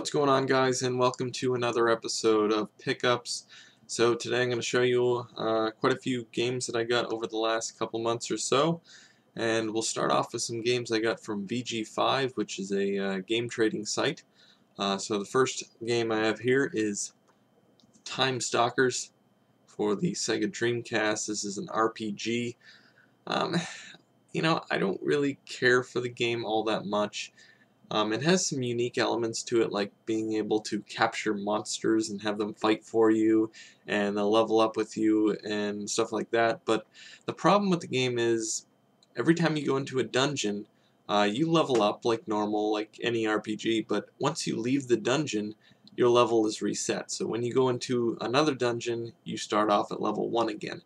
What's going on, guys, and welcome to another episode of Pickups. So today I'm going to show you quite a few games that I got over the last couple months or so, and we'll start off with some games I got from VG5, which is a game trading site. So the first game I have here is Stalkers for the Sega Dreamcast. This is an RPG. Um, I don't really care for the game all that much. It has some unique elements to it, like being able to capture monsters and have them fight for you, and they'll level up with you and stuff like that. But the problem with the game is every time you go into a dungeon, you level up like normal, like any RPG, but once you leave the dungeon, your level is reset. So when you go into another dungeon, you start off at level 1 again.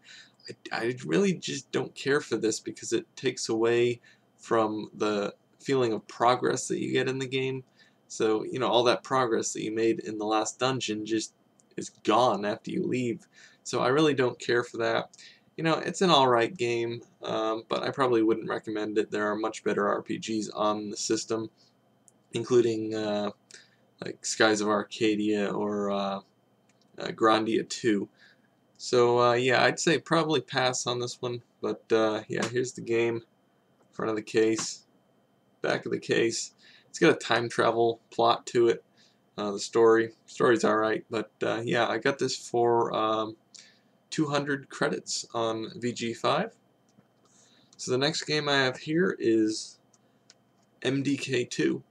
I really just don't care for this because it takes away from the feeling of progress that you get in the game. So, all that progress that you made in the last dungeon just is gone after you leave. So I really don't care for that. It's an alright game, but I probably wouldn't recommend it. There are much better RPGs on the system, including like Skies of Arcadia or Grandia 2. So yeah, I'd say probably pass on this one, but yeah, here's the game, front of the case, back of the case. It's got a time travel plot to it. The story's alright, but yeah, I got this for 200 credits on VG5. So the next game I have here is MDK2.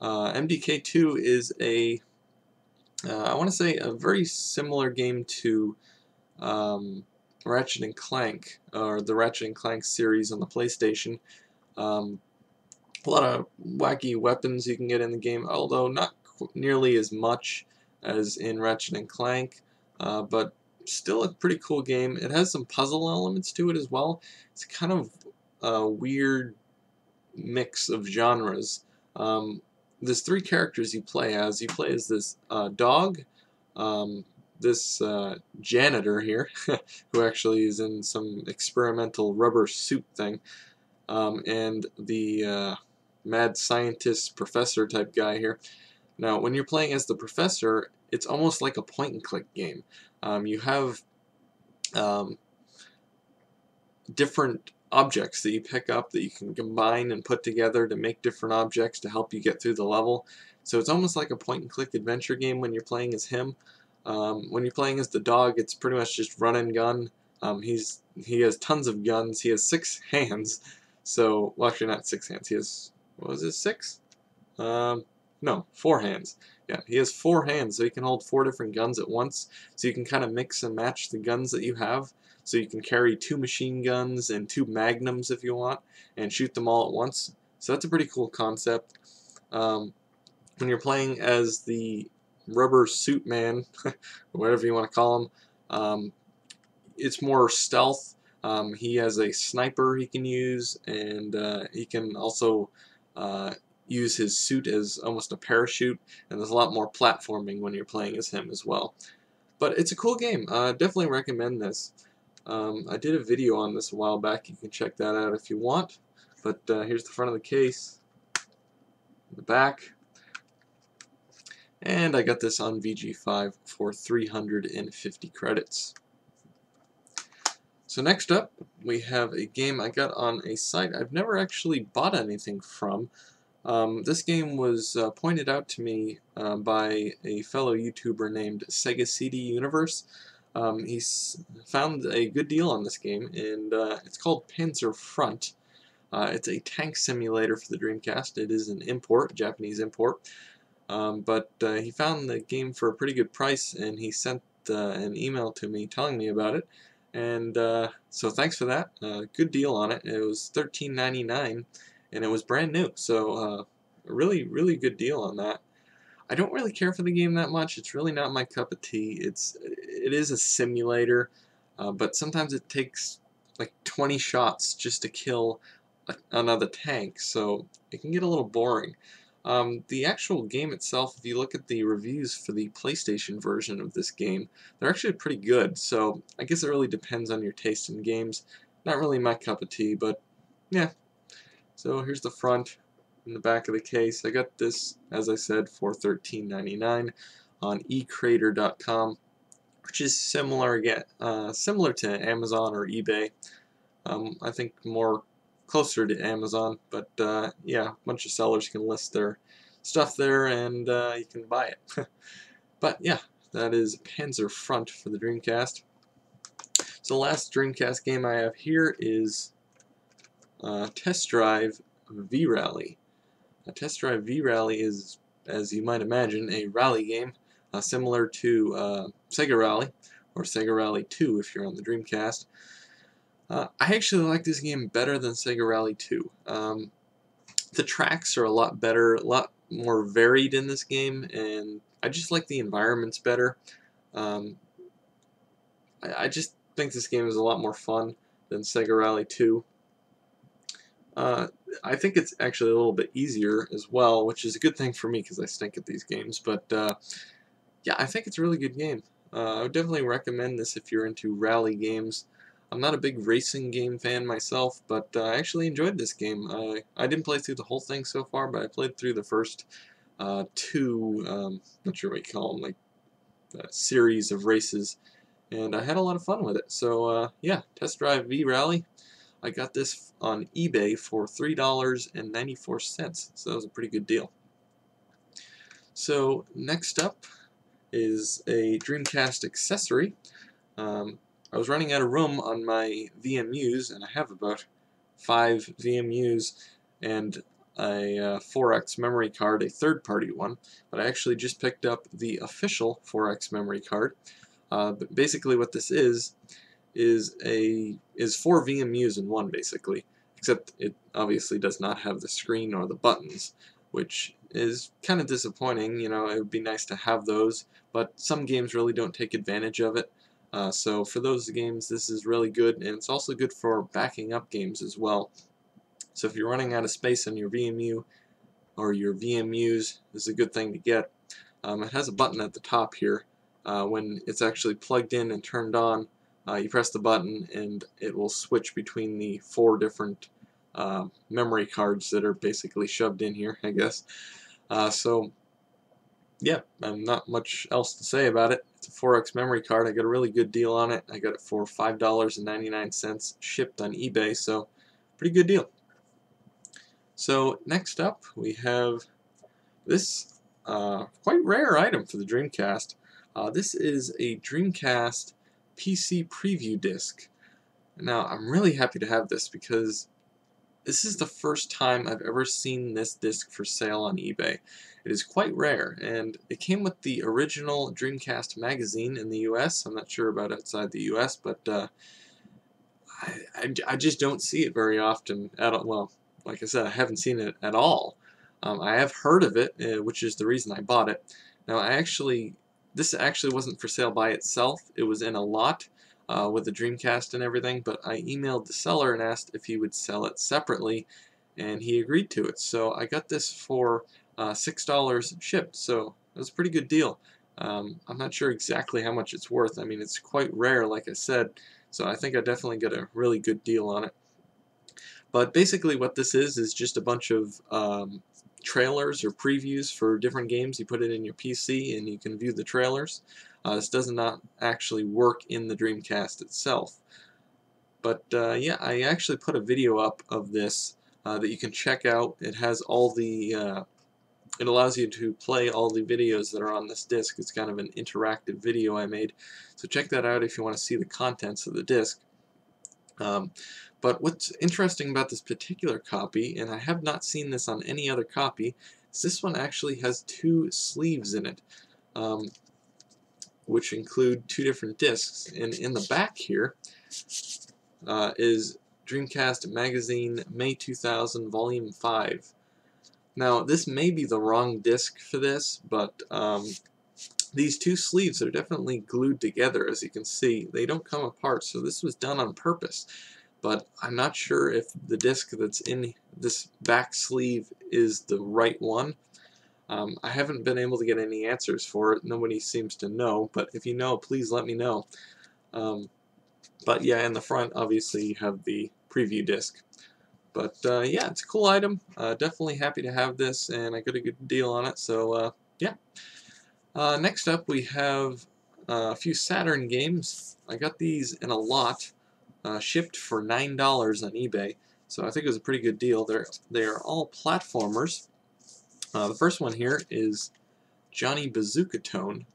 MDK2 is I want to say a very similar game to Ratchet and Clank, or the Ratchet and Clank series on the PlayStation. A lot of wacky weapons you can get in the game, although not nearly as much as in Ratchet and Clank, but still a pretty cool game. It has some puzzle elements to it as well. It's kind of a weird mix of genres. There's 3 characters you play as. You play as this dog, this janitor here, who actually is in some experimental rubber suit thing, and the mad scientist professor type guy here. Now, when you're playing as the professor, it's almost like a point-and-click game. You have different objects that you pick up that you can combine and put together to make different objects to help you get through the level. So it's almost like a point-and-click adventure game when you're playing as him. When you're playing as the dog, it's pretty much just run and gun. He has tons of guns. He has 6 hands. So, well, actually not 6 hands. He has, what was it, 6? No, 4 hands. Yeah, he has 4 hands, so he can hold 4 different guns at once. So you can kind of mix and match the guns that you have. So you can carry 2 machine guns and 2 magnums if you want, and shoot them all at once. So that's a pretty cool concept. When you're playing as the rubber suit man, or whatever you want to call him, it's more stealth. He has a sniper he can use, and he can also use his suit as almost a parachute, and there's a lot more platforming when you're playing as him as well. But it's a cool game. Definitely recommend this. I did a video on this a while back. You can check that out if you want. But here's the front of the case, the back. And I got this on VG5 for 350 credits. So next up, we have a game I got on a site I've never actually bought anything from. This game was pointed out to me by a fellow YouTuber named Sega CD Universe. He's found a good deal on this game, and it's called Panzer Front. It's a tank simulator for the Dreamcast. It is an import, Japanese import. But he found the game for a pretty good price, and he sent an email to me telling me about it. And so thanks for that. Good deal on it. It was $13.99, and it was brand new. So really, really good deal on that. I don't really care for the game that much. It's really not my cup of tea. It is a simulator, but sometimes it takes like 20 shots just to kill another tank, so it can get a little boring. The actual game itself, if you look at the reviews for the PlayStation version of this game, they're actually pretty good, so I guess it really depends on your taste in games. Not really my cup of tea, but yeah. So here's the front. in the back of the case. I got this, as I said, for $13.99 on ecrater.com, which is similar again, similar to Amazon or eBay. I think more closer to Amazon, but yeah, a bunch of sellers can list their stuff there, and you can buy it. But yeah, that is Panzer Front for the Dreamcast. So the last Dreamcast game I have here is Test Drive V-Rally. Test Drive V-Rally is, as you might imagine, a rally game similar to Sega Rally, or Sega Rally 2 if you're on the Dreamcast. I actually like this game better than Sega Rally 2. The tracks are a lot better, a lot more varied in this game, and I just like the environments better. I just think this game is a lot more fun than Sega Rally 2. I think it's actually a little bit easier as well, which is a good thing for me because I stink at these games. But yeah, I think it's a really good game. I would definitely recommend this if you're into rally games. I'm not a big racing game fan myself, but I actually enjoyed this game. I didn't play through the whole thing so far, but I played through the first two, not sure what you call them, like series of races, and I had a lot of fun with it. So yeah, Test Drive V Rally. I got this on eBay for $3.94, so that was a pretty good deal. So next up is a Dreamcast accessory. I was running out of room on my VMUs, and I have about 5 VMUs and a 4X memory card, a third-party one, but I actually just picked up the official 4X memory card. But basically what this is 4 VMUs in one, basically, except it obviously does not have the screen or the buttons, which is kind of disappointing. You know, it would be nice to have those, but some games really don't take advantage of it. So for those games, this is really good, and it's also good for backing up games as well. So if you're running out of space on your VMU or your VMUs, this is a good thing to get. It has a button at the top here. When it's actually plugged in and turned on, you press the button and it will switch between the 4 different memory cards that are basically shoved in here, I guess. So yeah, not much else to say about it. It's a 4X memory card. I got a really good deal on it. I got it for $5.99 shipped on eBay, so pretty good deal. So next up we have this quite rare item for the Dreamcast. This is a Dreamcast PC preview disc. Now I'm really happy to have this because this is the first time I've ever seen this disc for sale on eBay. It is quite rare, and it came with the original Dreamcast magazine in the US. I'm not sure about outside the US, but I just don't see it very often at all. Well, like I said, I haven't seen it at all. I have heard of it, which is the reason I bought it. Now, this actually wasn't for sale by itself. It was in a lot with the Dreamcast and everything, but I emailed the seller and asked if he would sell it separately, and he agreed to it. So I got this for $6 shipped, so it was a pretty good deal. I'm not sure exactly how much it's worth. I mean, it's quite rare, like I said, so I think I definitely got a really good deal on it. But basically what this is just a bunch of trailers or previews for different games. You put it in your PC and you can view the trailers. This does not actually work in the Dreamcast itself. But yeah, I actually put a video up of this that you can check out. It has all the it allows you to play all the videos that are on this disc. It's kind of an interactive video I made. So check that out if you want to see the contents of the disc. But what's interesting about this particular copy, and I have not seen this on any other copy, is this one actually has 2 sleeves in it, which include 2 different discs. And in the back here is Dreamcast Magazine May 2000 Volume 5. Now, this may be the wrong disc for this, but these 2 sleeves are definitely glued together, as you can see. They don't come apart, so this was done on purpose. But I'm not sure if the disc that's in this back sleeve is the right one. I haven't been able to get any answers for it. Nobody seems to know, but if you know, please let me know. But yeah, in the front, obviously, you have the preview disc. But yeah, it's a cool item. Definitely happy to have this, and I got a good deal on it. So yeah. Next up, we have a few Saturn games. I got these in a lot, shipped for $9 on eBay. So I think it was a pretty good deal. They're all platformers. The first one here is Johnny Bazooka Tone.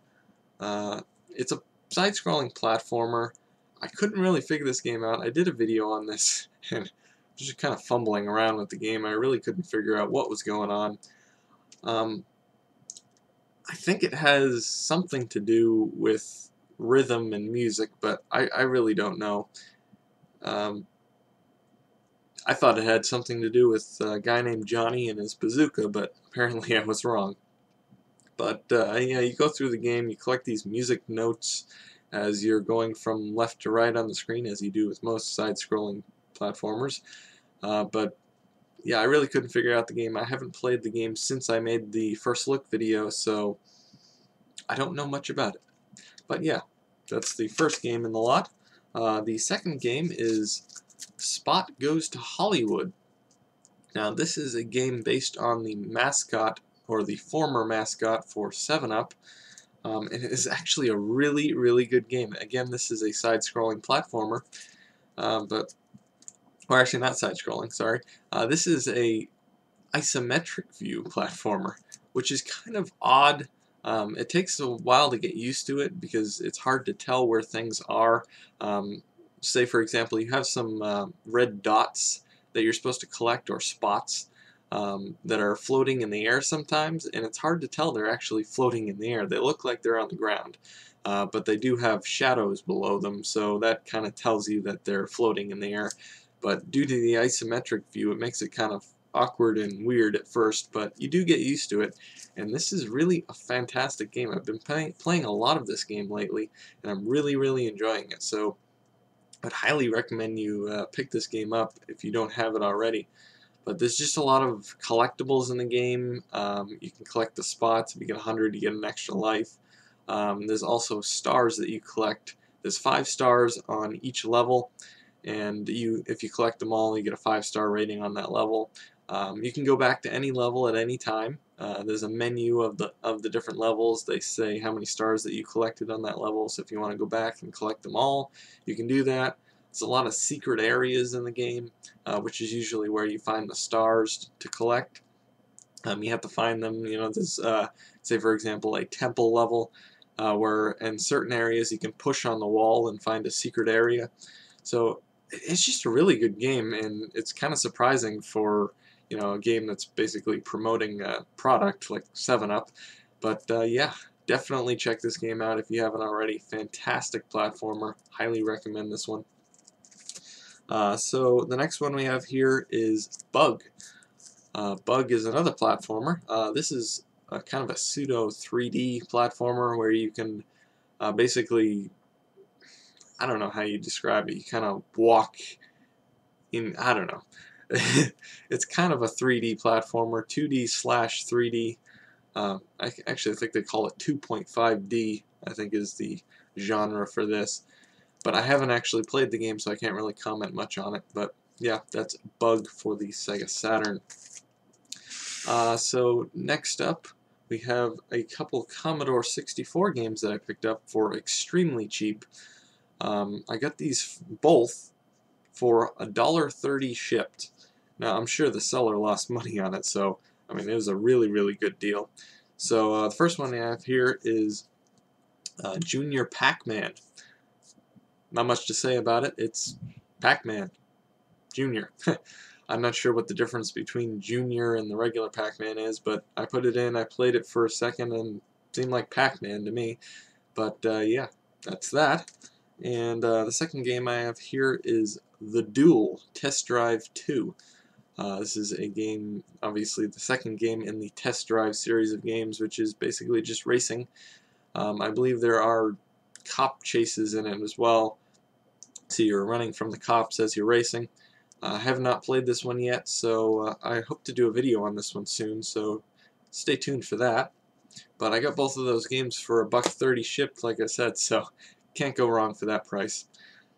It's a side-scrolling platformer. I couldn't really figure this game out. I did a video on this and just kind of fumbling around with the game. I really couldn't figure out what was going on. I think it has something to do with rhythm and music, but I really don't know. I thought it had something to do with a guy named Johnny and his bazooka, but apparently I was wrong. But yeah, you go through the game, you collect these music notes as you're going from left to right on the screen, as you do with most side-scrolling platformers. But yeah, I really couldn't figure out the game. I haven't played the game since I made the first look video, so I don't know much about it. But yeah, that's the first game in the lot. The second game is Spot Goes to Hollywood. Now, this is a game based on the mascot, or the former mascot for 7-Up. And it is actually a really, really good game. Again, this is a side-scrolling platformer, or actually not side-scrolling, sorry. This is a isometric view platformer, which is kind of odd. It takes a while to get used to it because it's hard to tell where things are. Say, for example, you have some red dots that you're supposed to collect, or spots that are floating in the air sometimes, and it's hard to tell they're actually floating in the air. They look like they're on the ground, but they do have shadows below them, so that kind of tells you that they're floating in the air. But due to the isometric view, it makes it kind of awkward and weird at first, but you do get used to it, and this is really a fantastic game. I've been playing a lot of this game lately, and I'm really, really enjoying it, so I'd highly recommend you pick this game up if you don't have it already. But there's just a lot of collectibles in the game. You can collect the spots. If you get 100, you get an extra life. There's also stars that you collect. There's 5 stars on each level, and if you collect them all, you get a 5-star rating on that level. You can go back to any level at any time. There's a menu of the different levels. They say how many stars that you collected on that level, so if you want to go back and collect them all, you can do that. There's a lot of secret areas in the game, which is usually where you find the stars to collect. You have to find them. You know, there's say for example a temple level where in certain areas you can push on the wall and find a secret area. So it's just a really good game, and it's kind of surprising for, you know, a game that's basically promoting a product like 7-Up. But yeah, definitely check this game out if you haven't already. Fantastic platformer. Highly recommend this one. So the next one we have here is Bug. Bug is another platformer. This is kind of a pseudo 3D platformer where you can basically, I don't know how you describe it, you kind of walk in, I don't know. It's kind of a 3D platformer, 2D/3D. Actually, I think they call it 2.5D, I think is the genre for this. But I haven't actually played the game, so I can't really comment much on it. But yeah, that's Bug for the Sega Saturn. So next up, we have a couple Commodore 64 games that I picked up for extremely cheap. I got these both for $1.30 shipped. Now, I'm sure the seller lost money on it, so I mean, it was a really, really good deal. So the first one I have here is Junior Pac-Man. Not much to say about it. It's Pac-Man Junior. I'm not sure what the difference between Junior and the regular Pac-Man is, but I put it in, I played it for a second, and it seemed like Pac-Man to me. But yeah, that's that. And the second game I have here is The Duel Test Drive 2. This is a game, obviously the second game in the Test Drive series of games, which is basically just racing. I believe there are cop chases in it as well, so you're running from the cops as you're racing. I have not played this one yet, so I hope to do a video on this one soon, so stay tuned for that. But I got both of those games for $1.30 shipped, like I said, so can't go wrong for that price.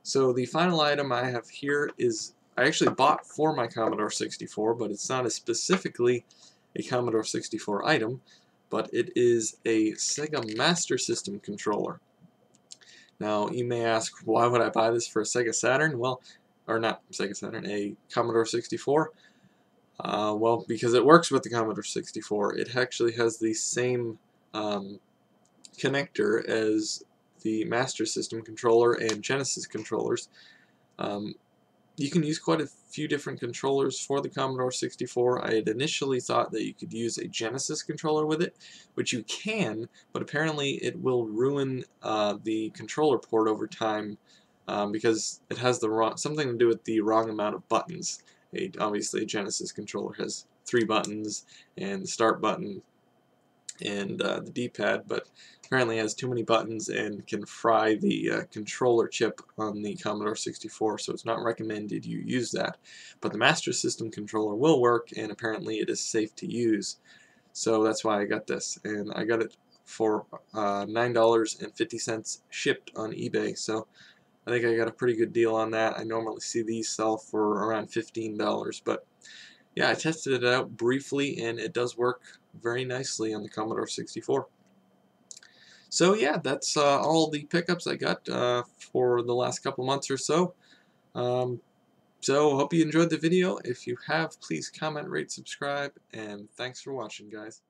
So the final item I have here is I actually bought for my Commodore 64, but it's not specifically a Commodore 64 item, but it is a Sega Master System controller. Now, you may ask, why would I buy this for a Sega Saturn? Well, or not Sega Saturn, a Commodore 64? Well, because it works with the Commodore 64. It actually has the same connector as the Master System controller and Genesis controllers. You can use quite a few different controllers for the Commodore 64. I had initially thought that you could use a Genesis controller with it, which you can, but apparently it will ruin the controller port over time because it has something to do with the wrong amount of buttons. Obviously, a Genesis controller has 3 buttons and the start button and the D-pad, but apparently has too many buttons and can fry the controller chip on the Commodore 64, so it's not recommended you use that. But the Master System controller will work, and apparently it is safe to use. So that's why I got this, and I got it for $9.50 shipped on eBay, so I think I got a pretty good deal on that. I normally see these sell for around $15, but yeah, I tested it out briefly, and it does work very nicely on the Commodore 64. So yeah, that's all the pickups I got for the last couple months or so. So hope you enjoyed the video. If you have, please comment, rate, subscribe, and thanks for watching, guys.